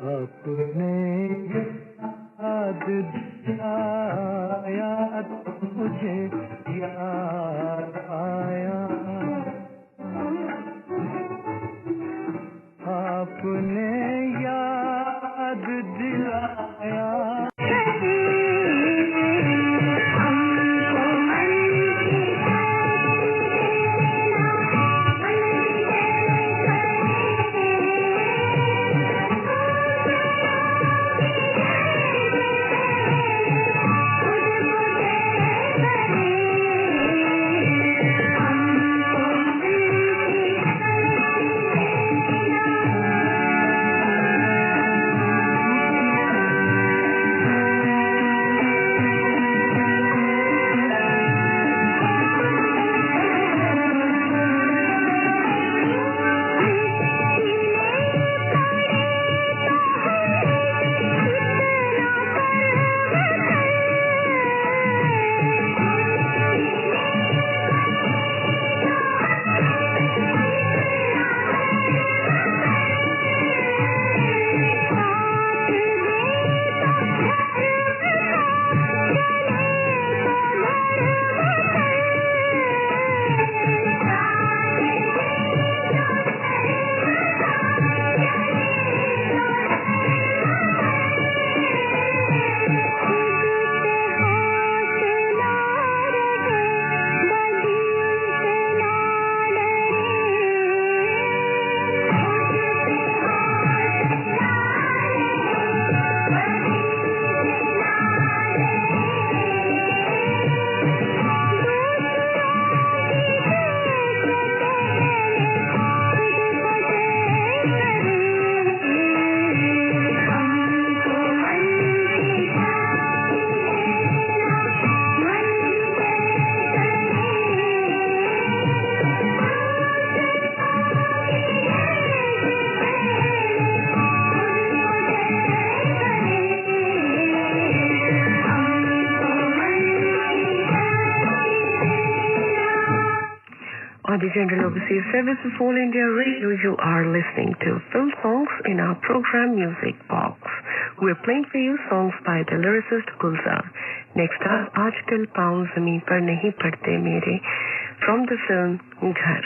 अपने याद आया मुझे याद आया आपने याद दिलाया On the General Overseas Service of All India Radio, you are listening to film songs in our program Music Box. We're playing for you songs by the lyricist Gulzar. Next up, Aajkal पाँव ज़मीन पर नहीं पड़ते मेरे, from the film Ghar.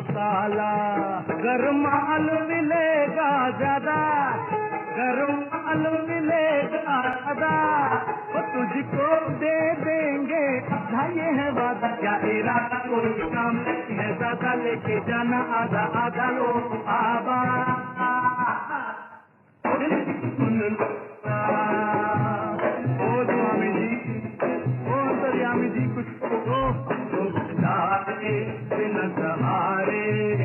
ताला गरमाल मिलेगा ज्यादा गरमाल मिलेगा ज्यादा वो तुझको दे देंगे आधा ये है वादा क्या इरादा कोई काम नहीं है ज्यादा लेके जाना आधा आधा लो आबा ओ स्वामी जी ओ अंतर्यामी जी कुछ तो बिना सहारे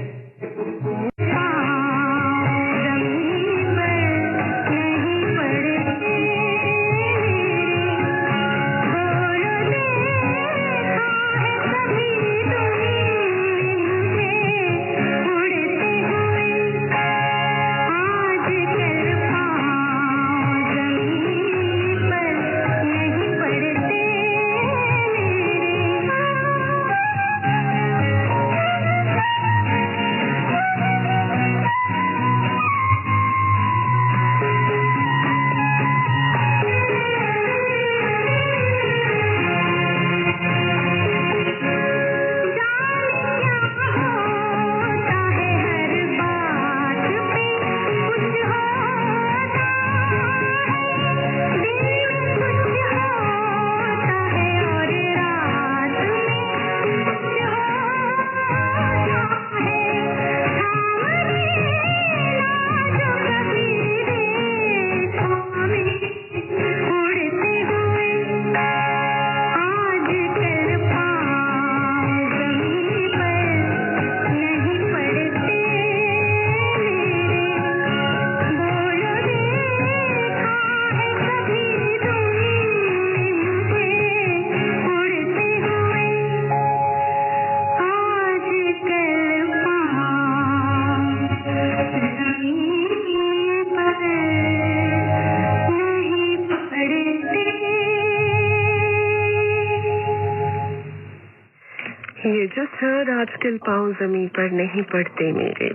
You just heard आजकल पाँव ज़मीन पर नहीं पड़ते मेरे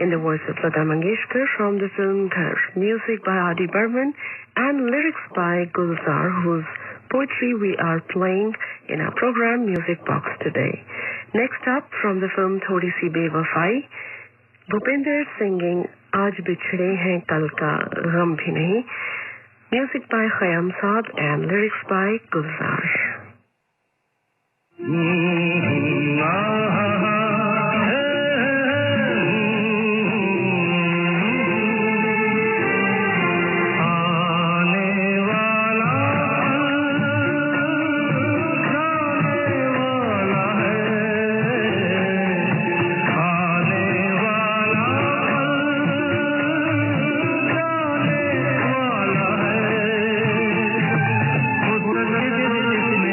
in the voice of Lata Mangeshkar from the film Ghar, music by Adi Burman and lyrics by Gulzar, whose poetry we are playing in our program Music Box today. Next up from the film Thodi Si Bewafai, Bhupinder singing Aaj Bichhde Hain Kal Ka Gham Bhi Nahi, music by Khayyam Saab and lyrics by Gulzar. जिसने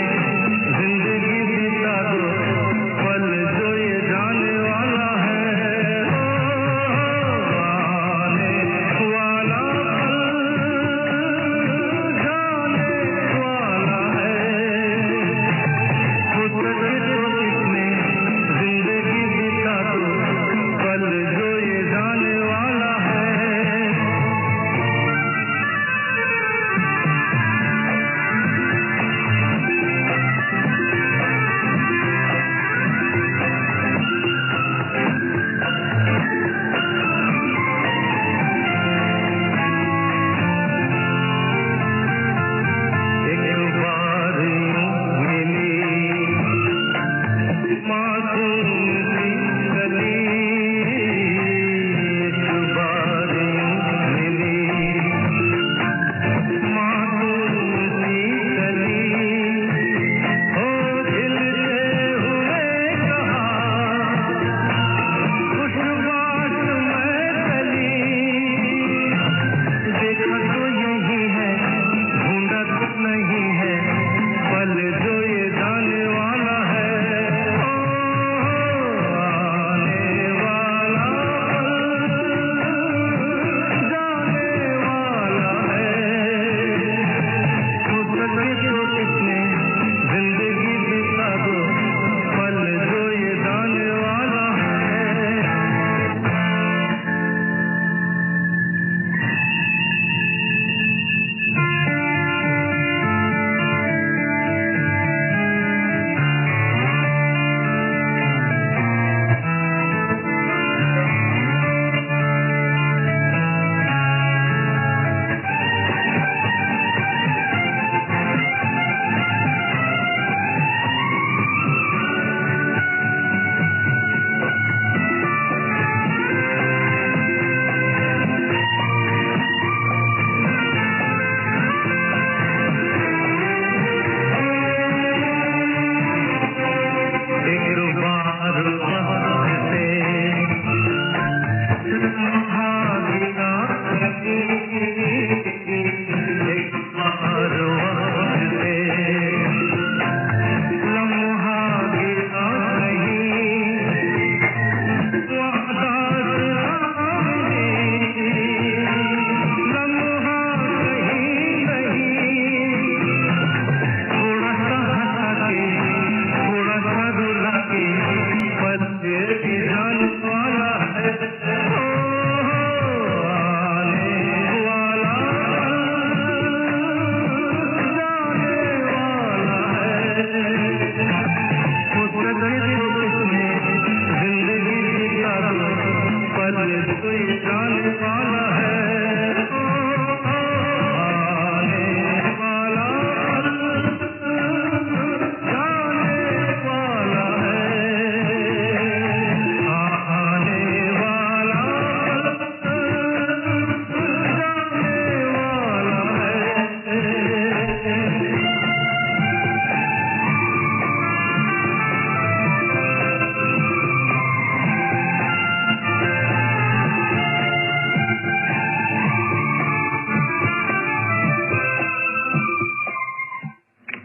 मध्य Iran वाला है,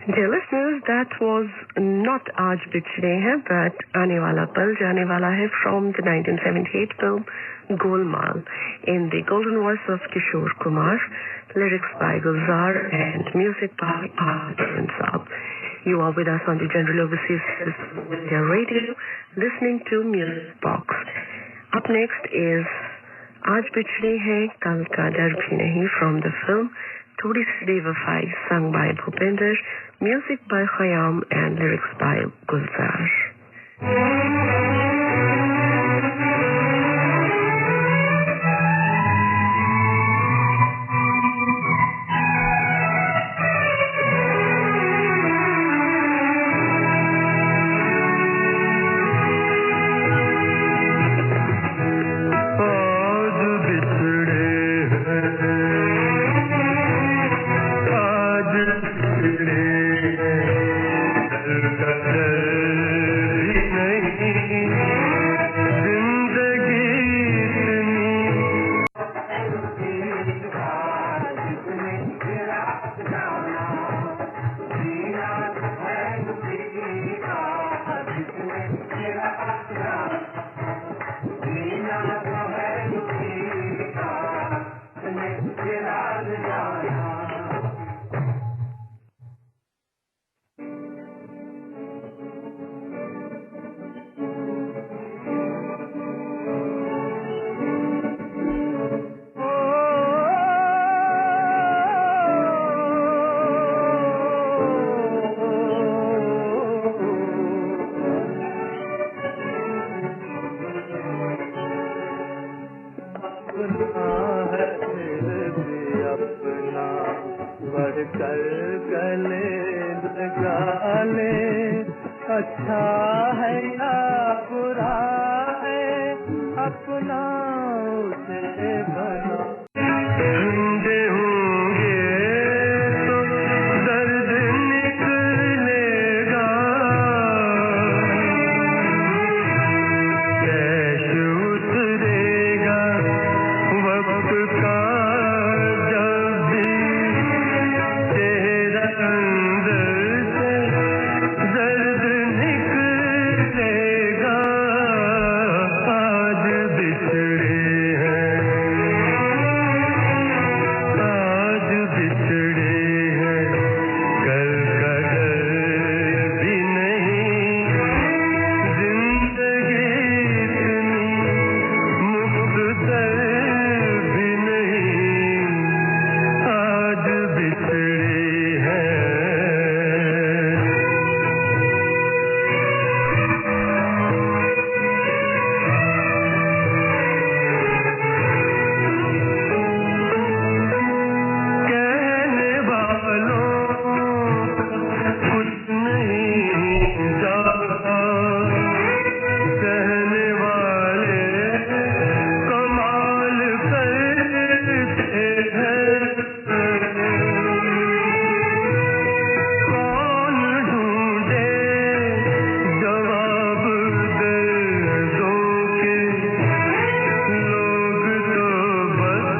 Dear listeners, that was not Aaj Bichde Hai, but Aane Wala Pal Jaane Wala Hai from the 1978 film Golmaal, in the golden voice of Kishore Kumar, lyrics by Gulzar and music by Arjun Saab. You are with us on the General Overseas India Radio, listening to Music Box. Up next is Aaj Bichde Hai, Kal Ka Dar Bhi Nahi from the film Thodi Si Bevafai, sung by Bhupinder, music by Khayyam and lyrics by Gulzar. अच्छा है या बुरा है अपना उसे बना ढूंढे होंगे तो दर्द निकलेगा कैश उतरेगा वक्त का जब भी तेरा अंदर से दर्द निकलेगा आज बिछड़े हैं आज बिछड़े हैं कल का डर भी नहीं जिंदगी इतनी मुख्तर भी नहीं आज बिछड़े हैं कहने वालों कुछ नहीं जाता कहने वाले कमाल करते हैं कौन ढूंढे जवाब दर्दों के लोग तो बस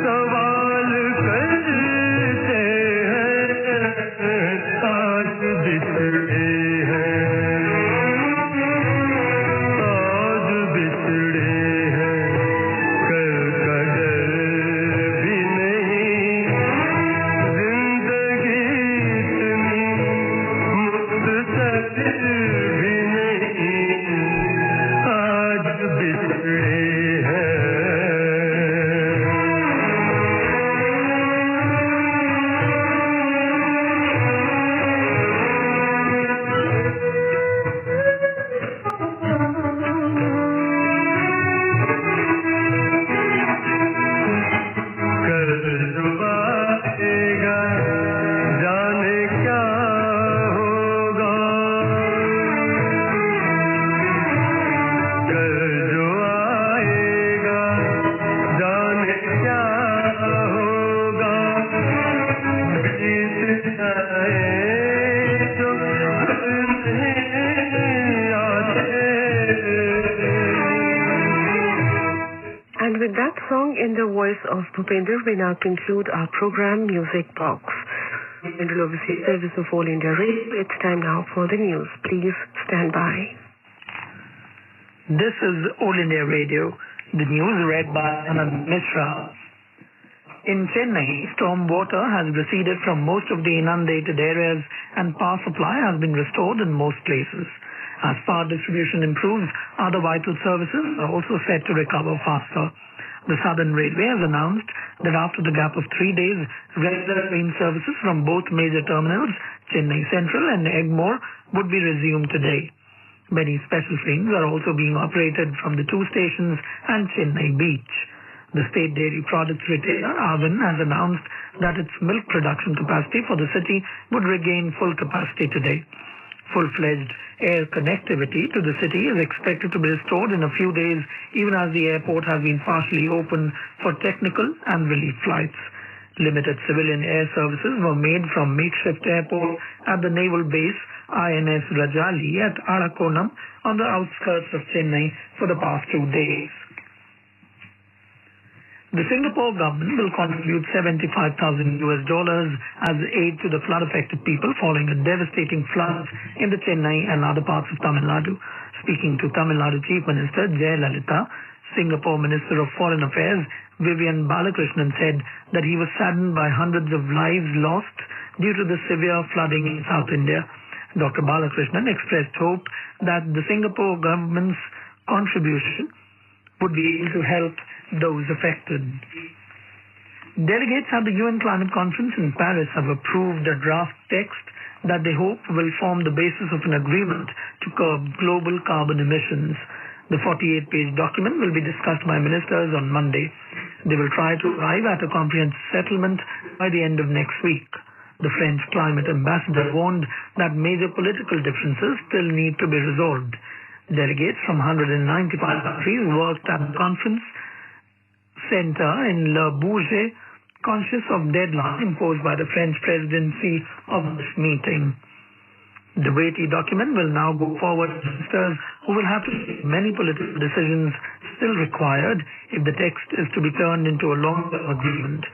सवाल करते हैं आज बिछड़े हैं आज बिछड़े हैं कल का डर भी नहीं जिंदगी इतनी मुख्तर भी नहीं song in the voice of Bhupender, we now conclude our program Music Box. Central Overseas Service of All India Radio. It's time now for the news. Please stand by. This is All India Radio. The news read by Anand Mishra. In Chennai, storm water has receded from most of the inundated areas and power supply has been restored in most places. As power distribution improves, other vital services are also set to recover faster. The Southern Railway has announced that after the gap of 3 days, regular train services from both major terminals, Chennai Central and Egmore, would be resumed today. Many special trains are also being operated from the two stations and Chennai Beach. The state dairy products retailer, Arvind, has announced that its milk production capacity for the city would regain full capacity today. Full-fledged air connectivity to the city is expected to be restored in a few days, even as the airport has been partially opened for technical and relief flights. Limited civilian air services were made from makeshift airport at the naval base INS Rajali at Arakonam on the outskirts of Chennai for the past 2 days. The Singapore government will contribute $75,000 as aid to the flood-affected people following a devastating flood in the Chennai and other parts of Tamil Nadu. Speaking to Tamil Nadu Chief Minister Jayalalitha, Singapore Minister of Foreign Affairs Vivian Balakrishnan said that he was saddened by hundreds of lives lost due to the severe flooding in South India. Dr. Balakrishnan expressed hope that the Singapore government's contribution would be able to help those affected. Delegates at the UN Climate Conference in Paris have approved a draft text that they hope will form the basis of an agreement to curb global carbon emissions. The 48-page document will be discussed by ministers on Monday. They will try to arrive at a comprehensive settlement by the end of next week. The French climate ambassador warned that major political differences still need to be resolved. Delegates from 195 countries worked at the conference center in Le Bourget, conscious of deadline imposed by the French presidency of this meeting. The weighty document will now go forward to ministers who will have to make many political decisions still required if the text is to be turned into a long-term agreement.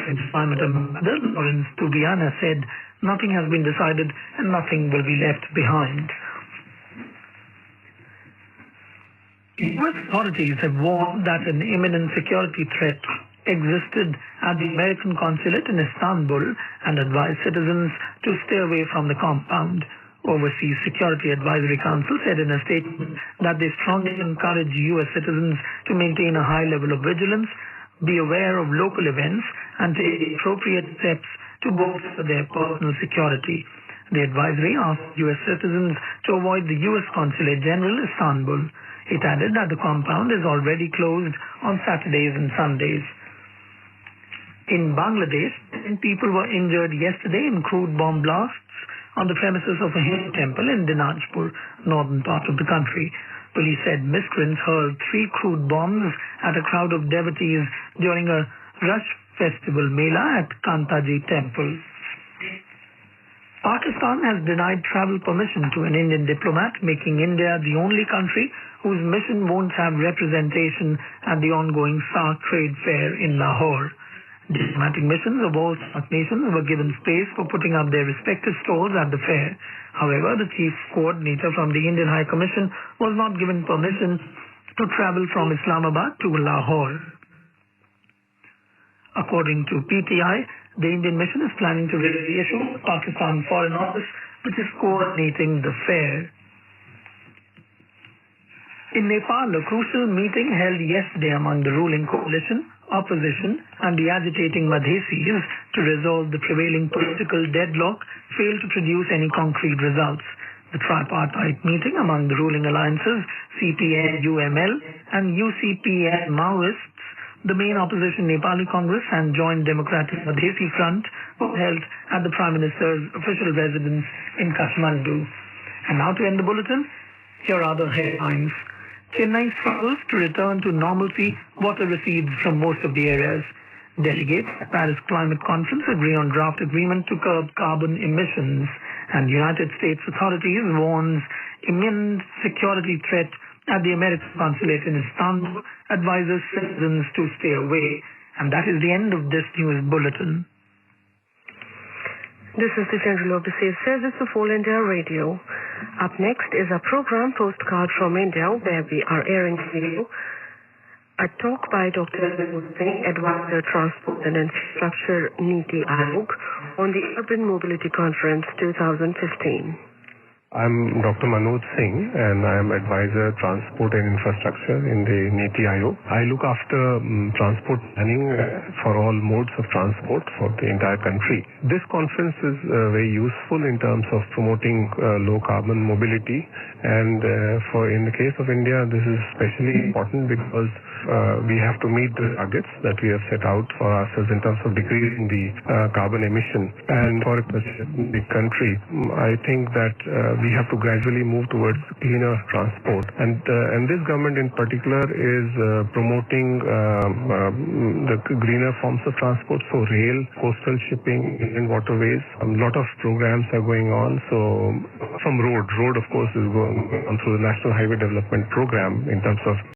French climate ambassador Laurence Toubiana said nothing has been decided and nothing will be left behind. U.S. authorities have warned that an imminent security threat existed at the American consulate in Istanbul and advised citizens to stay away from the compound. Overseas Security Advisory Council said in a statement that they strongly encourage U.S. citizens to maintain a high level of vigilance, be aware of local events, and take appropriate steps to bolster their personal security. The advisory asked U.S. citizens to avoid the U.S. Consulate General, Istanbul. It added that the compound is already closed on Saturdays and Sundays. In Bangladesh, 10 people were injured yesterday in crude bomb blasts on the premises of a Hindu temple in Dinajpur, northern part of the country. Police said miscreants hurled 3 crude bombs at a crowd of devotees during a Rush festival Mela at Kantaji temple. Pakistan has denied travel permission to an Indian diplomat, making India the only country whose mission won't have representation at the ongoing SAARC trade fair in Lahore. Diplomatic missions of all SAARC nations were given space for putting up their respective stalls at the fair. However, the chief coordinator from the Indian High Commission was not given permission to travel from Islamabad to Lahore. According to PTI, the Indian mission is planning to raise the issue with Pakistan Foreign Office, which is coordinating the fair. In Nepal, a crucial meeting held yesterday among the ruling coalition, opposition, and the agitating Madhesis to resolve the prevailing political deadlock failed to produce any concrete results. The tripartite meeting among the ruling alliances, CPN-UML and UCPN Maoists, the main opposition Nepali Congress and Joint Democratic Madhesi Front, were held at the Prime Minister's official residence in Kathmandu. And now to end the bulletin, here are the headlines. Chennai struggles to return to normalcy, water recedes from most of the areas. Delegates at Paris Climate Conference agree on draft agreement to curb carbon emissions. And United States authorities warns imminent security threat at the American consulate in Istanbul advises citizens to stay away. And that is the end of this news bulletin. This is the General Overseas Service of All India Radio. Up next is a program Postcard from India, where we are airing for you a talk by Dr. Manoj Singh, Advisor Transport and Infrastructure Niti Aayog on the Urban Mobility Conference 2015. I'm Dr. Manoj Singh and I am Advisor Transport and Infrastructure in the Niti Aayog. I look after transport planning for all modes of transport for the entire country. This conference is very useful in terms of promoting low carbon mobility, and in the case of India this is especially important because we have to meet the targets that we have set out for ourselves in terms of decreasing the carbon emission. And for the country, I think that we have to gradually move towards cleaner transport. And this government in particular is promoting the greener forms of transport, so rail, coastal shipping, and waterways. A lot of programs are going on. So from road of course is going on through the National Highway Development Program in terms of